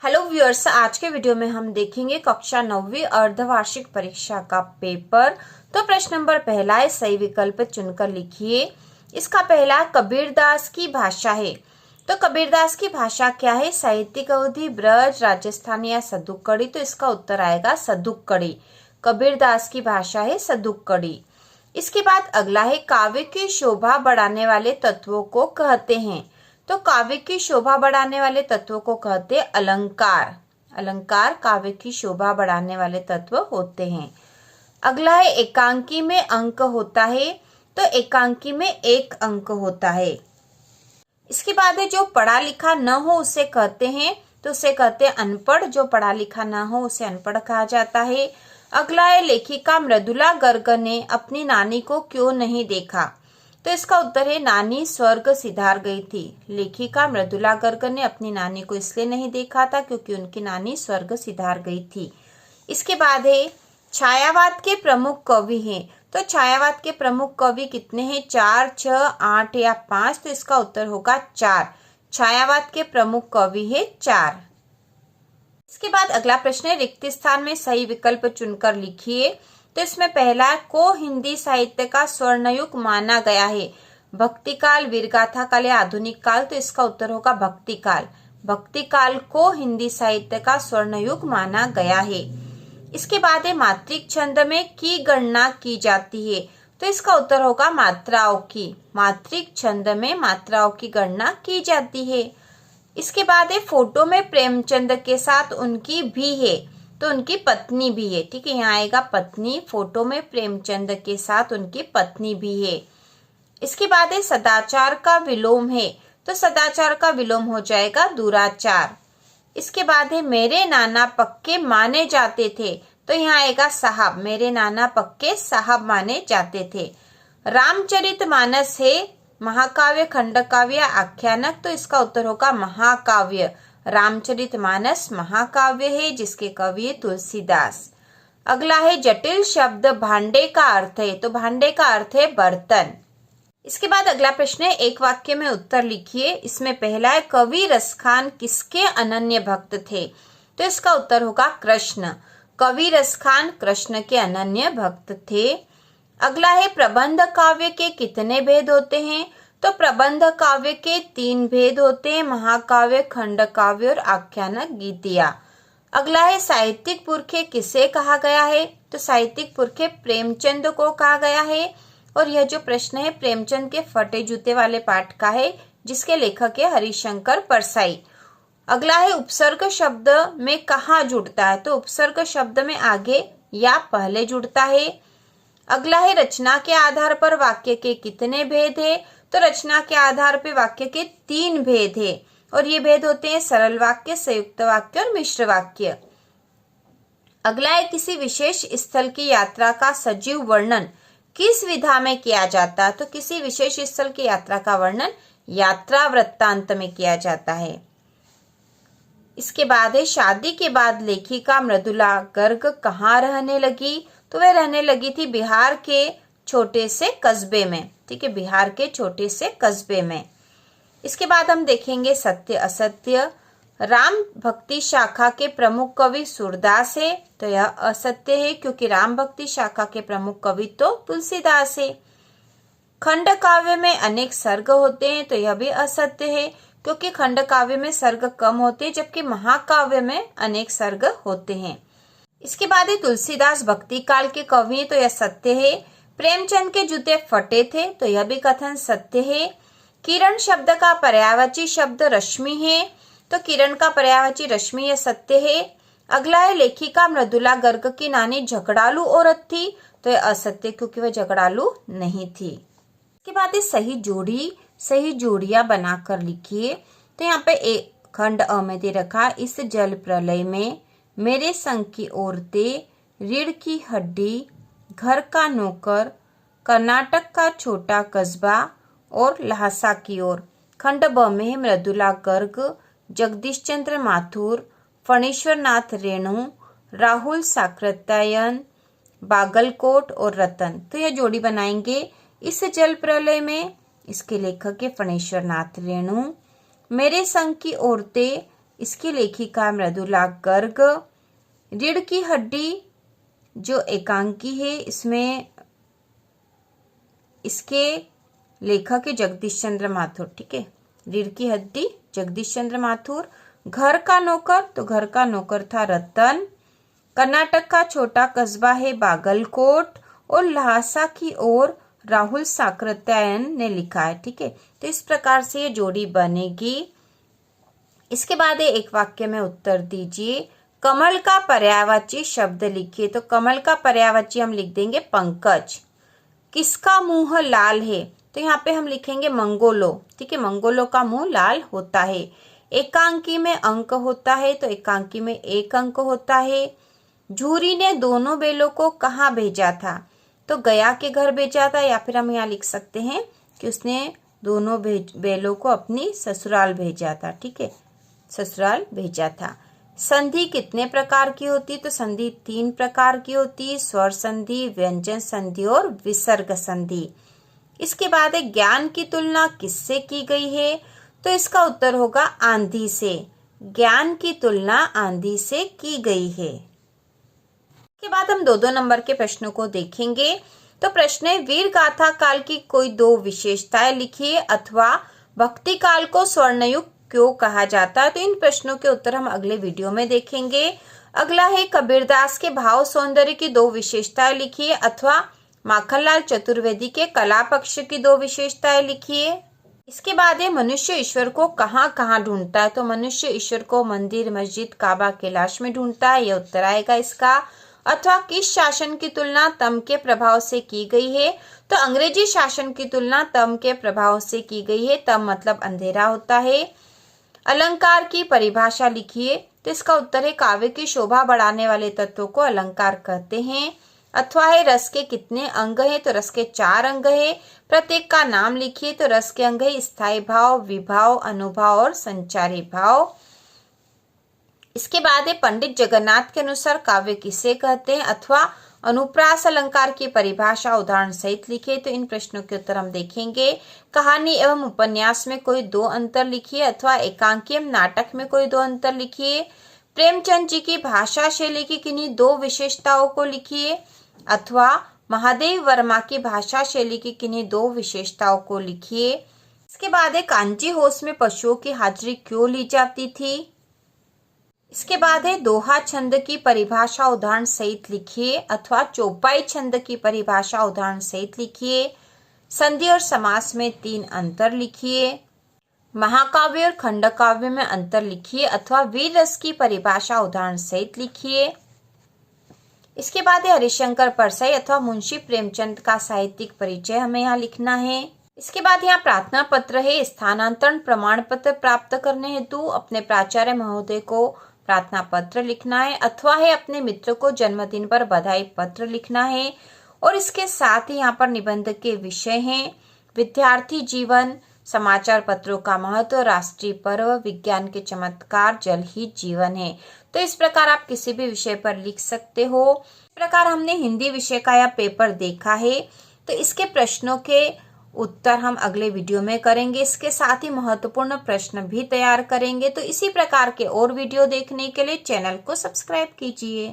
Hello viewers, आज के video में हम देखेंगे कक्षा 9वीं अर्धवार्षिक परीक्षा का पेपर। तो प्रश्न नंबर पहला है, सही विकल्प चुनकर लिखिए। इसका पहला कबीरदास की भाषा है। तो कबीरदास की भाषा क्या है? साहित्यिक अवधि, ब्रज, राजस्थानी या सदुक्कड़ी। तो इसका उत्तर आएगा सदुक्कड़ी। कबीरदास की भाषा है सदुक्कड़ी। इसके बाद अगला है, काव्य की शोभा बढ़ाने वाले तत्वों को कहते हैं। तो काव्य की शोभा बढ़ाने वाले तत्वों को कहते हैं अलंकार। अलंकार काव्य की शोभा बढ़ाने वाले तत्व होते हैं। अगला है, एकांकी में अंक होता है। तो एकांकी में एक अंक होता है। इसके बाद है, जो पढ़ा लिखा न हो उसे कहते हैं। तो उसे कहते हैं अनपढ़। जो पढ़ा लिखा न हो उसे अनपढ़ कहा जाता है। अगला है, लेखिका मृदुला गर्ग ने अपनी नानी को क्यों नहीं देखा। तो इसका उत्तर है, नानी स्वर्ग सिधार गई थी। लेखिका मृदुला गर्ग ने अपनी नानी को इसलिए नहीं देखा था क्योंकि उनकी नानी स्वर्ग सिधार गई थी। इसके बाद है, छायावाद के प्रमुख कवि हैं। तो छायावाद के प्रमुख कवि कितने हैं? 4, 6, 8 या 5। तो इसका उत्तर होगा 4। छायावाद के प्रमुख कवि है 4। इसके बाद अगला प्रश्न है, रिक्त स्थान में सही विकल्प चुनकर लिखिए। तो इसमें पहला को हिंदी साहित्य का स्वर्ण युग माना गया है। भक्ति काल, वीरगाथा काल या आधुनिक काल। तो इसका उत्तर होगा भक्ति काल। भक्ति काल को हिंदी साहित्य का स्वर्ण युग माना गया है। इसके बाद है, मात्रिक छंद में की गणना की जाती है। तो इसका उत्तर होगा मात्राओं की। मात्रिक छंद में मात्राओं की गणना की जाती है। इसके बाद है, फोटो में प्रेमचंद के साथ उनकी भी है। तो उनकी पत्नी भी है। ठीक है, यहाँ आएगा पत्नी। फोटो में प्रेमचंद के साथ उनकी पत्नी भी है। इसके बाद है, सदाचार का विलोम है। तो सदाचार का विलोम हो जाएगा दुराचार। इसके बाद है, मेरे नाना पक्के माने जाते थे। तो यहाँ आएगा साहब। मेरे नाना पक्के साहब माने जाते थे। रामचरितमानस है महाकाव्य, खंडकाव्य या आख्यानक। तो इसका उत्तर होगा महाकाव्य। रामचरितमानस महाकाव्य है जिसके कवि है तुलसीदास। अगला है, जटिल शब्द भांडे का अर्थ है। तो भांडे का अर्थ है बर्तन। इसके बाद अगला प्रश्न है, एक वाक्य में उत्तर लिखिए। इसमें पहला है, कवि रसखान किसके अनन्य भक्त थे। तो इसका उत्तर होगा कृष्ण। कवि रसखान कृष्ण के अनन्य भक्त थे। अगला है, प्रबंध काव्य के कितने भेद होते हैं। तो प्रबंध काव्य के 3 भेद होते हैं, महाकाव्य, खंड काव्य और आख्यानक गीतिया। अगला है, साहित्यिक पुरखे किसे कहा गया है। तो साहित्यिक पुरखे प्रेमचंद को कहा गया है। और यह जो प्रश्न है प्रेमचंद के फटे जूते वाले पाठ का है, जिसके लेखक है हरिशंकर परसाई। अगला है, उपसर्ग शब्द में कहाँ जुड़ता है। तो उपसर्ग शब्द में आगे या पहले जुड़ता है। अगला है, रचना के आधार पर वाक्य के कितने भेद है। तो रचना के आधार पर वाक्य के 3 भेद है। और ये भेद होते हैं सरल वाक्य, संयुक्त वाक्य और मिश्र वाक्य। अगला है, किसी विशेष स्थल की यात्रा का सजीव वर्णन किस विधा में किया जाता है। तो किसी विशेष स्थल की यात्रा का वर्णन यात्रा वृत्तांत में किया जाता है। इसके बाद है, शादी के बाद लेखिका मृदुला गर्ग कहाँ रहने लगी। तो वह रहने लगी थी बिहार के छोटे से कस्बे में। ठीक है, बिहार के छोटे से कस्बे में। इसके बाद हम देखेंगे सत्य असत्य। राम भक्ति शाखा के प्रमुख कवि सूरदास है। तो यह असत्य है क्योंकि राम भक्ति शाखा के प्रमुख कवि तो तुलसीदास है। खंड काव्य में अनेक सर्ग होते हैं। तो यह भी असत्य है क्योंकि खंड काव्य में सर्ग कम होते हैं, जबकि महाकाव्य में अनेक सर्ग होते हैं। इसके बाद है, तुलसीदास भक्ति काल के कवि हैं। तो यह सत्य है। प्रेमचंद के जूते फटे थे। तो यह भी कथन सत्य है। किरण शब्द का पर्यायवाची शब्द रश्मि है। तो किरण का पर्यायवाची रश्मि, यह सत्य है। अगला है, लेखिका मृदुला गर्ग की नानी झगड़ालू औरत थी। तो यह असत्य क्योंकि वह झगड़ालू नहीं थी। इसके बाद है, सही जोड़ी, सही जोड़ियां बनाकर लिखिए। तो यहाँ पे एक खंड अ में दे रखा, इस जल प्रलय में मेरे संग की औरतें, रीढ़ की हड्डी, घर का नौकर, कर्नाटक का छोटा कस्बा और लहासा की ओर। खंड ब में मृदुला गर्ग, जगदीश चंद्र माथुर, फणीश्वर नाथ रेणु, राहुल साकृत्यायन, बागलकोट और रतन। तो यह जोड़ी बनाएंगे। इस जल प्रलय में इसके लेखक है फणीश्वर नाथ रेणु। मेरे संग की औरतें इसकी लेखिका है मृदुला गर्ग। रीढ़ की हड्डी जो एकांकी है, इसमें इसके लेखक है जगदीश चंद्र माथुर। ठीक है, रीढ़ की हड्डी जगदीश चंद्र माथुर। घर का नौकर, तो घर का नौकर था रतन। कर्नाटक का छोटा कस्बा है बागलकोट। और लहासा की ओर राहुल साकृत्यायन ने लिखा है। ठीक है, तो इस प्रकार से ये जोड़ी बनेगी। इसके बाद एक वाक्य में उत्तर दीजिए। कमल का पर्यायवाची शब्द लिखिए। तो कमल का पर्यायवाची हम लिख देंगे पंकज। किसका मुंह लाल है, तो यहाँ पे हम लिखेंगे मंगोलो। ठीक है, मंगोलो का मुंह लाल होता है। एकांकी में अंक होता है, तो एकांकी में एक अंक होता है। झूरी ने दोनों बेलों को कहाँ भेजा था, तो गया के घर भेजा था, या फिर हम यहाँ लिख सकते हैं कि उसने दोनों बेलों को अपनी ससुराल भेजा था। ठीक है, ससुराल भेजा था। संधि कितने प्रकार की होती, तो संधि 3 प्रकार की होती, स्वर संधि, व्यंजन संधि और विसर्ग संधि। इसके बाद एक ज्ञान की तुलना किससे की गई है, तो इसका उत्तर होगा आंधी से। ज्ञान की तुलना आंधी से की गई है। इसके बाद हम 2-2 नंबर के प्रश्नों को देखेंगे। तो प्रश्न है, वीर गाथा काल की कोई 2 विशेषताएं लिखिए, अथवा भक्ति काल को स्वर्णयुग क्यों कहा जाता है। तो इन प्रश्नों के उत्तर हम अगले वीडियो में देखेंगे। अगला है, कबीरदास के भाव सौंदर्य की 2 विशेषताएं लिखिए, अथवा माखनलाल चतुर्वेदी के कला पक्ष की 2 विशेषताएं लिखिए। इसके बाद है, मनुष्य ईश्वर को कहाँ कहाँ ढूंढता है। तो मनुष्य ईश्वर को मंदिर, मस्जिद, काबा, कैलाश में ढूंढता है, ये उत्तर आएगा इसका। अथवा किस शासन की तुलना तम के प्रभाव से की गई है, तो अंग्रेजी शासन की तुलना तम के प्रभाव से की गई है। तम मतलब अंधेरा होता है। अलंकार की परिभाषा लिखिए, तो इसका उत्तर है, काव्य की शोभा बढ़ाने वाले तत्वों को अलंकार कहते हैं। अथवा है, रस के कितने अंग हैं, तो रस के 4 अंग है। प्रत्येक का नाम लिखिए, तो रस के अंग है स्थायी भाव, विभाव, अनुभाव और संचारी भाव। इसके बाद है, पंडित जगन्नाथ के अनुसार काव्य किसे कहते हैं, अथवा अनुप्रास अलंकार की परिभाषा उदाहरण सहित लिखिए। तो इन प्रश्नों के उत्तर हम देखेंगे। कहानी एवं उपन्यास में कोई 2 अंतर लिखिए, अथवा एकांकी एवं नाटक में कोई 2 अंतर लिखिए। प्रेमचंद जी की भाषा शैली की किन्हीं 2 विशेषताओं को लिखिए, अथवा महादेव वर्मा की भाषा शैली की किन्हीं 2 विशेषताओं को लिखिए। इसके बाद है, कांची होश में पशुओं की हाजिरी क्यों ली जाती थी। इसके बाद है, दोहा छंद की परिभाषा उदाहरण सहित लिखिए, अथवा चौपाई छंद की परिभाषा उदाहरण सहित लिखिए। संधि और समास में 3 अंतर लिखिए। महाकाव्य और खंडकाव्य में अंतर लिखिए, अथवा वीर रस की परिभाषा उदाहरण सहित लिखिए। इसके बाद है, हरिशंकर परसाई अथवा मुंशी प्रेमचंद का साहित्यिक परिचय हमें यहाँ लिखना है। इसके बाद यहाँ प्रार्थना पत्र है। स्थानांतरण प्रमाण पत्र प्राप्त करने हेतु अपने प्राचार्य महोदय को प्रार्थना पत्र लिखना है, अथवा है अपने मित्र को जन्मदिन पर बधाई पत्र लिखना है। और इसके साथ ही यहाँ पर निबंध के विषय हैं विद्यार्थी जीवन, समाचार पत्रों का महत्व, राष्ट्रीय पर्व, विज्ञान के चमत्कार, जल ही जीवन है। तो इस प्रकार आप किसी भी विषय पर लिख सकते हो। इस प्रकार हमने हिंदी विषय का यह पेपर देखा है। तो इसके प्रश्नों के उत्तर हम अगले वीडियो में करेंगे। इसके साथ ही महत्वपूर्ण प्रश्न भी तैयार करेंगे। तो इसी प्रकार के और वीडियो देखने के लिए चैनल को सब्सक्राइब कीजिए।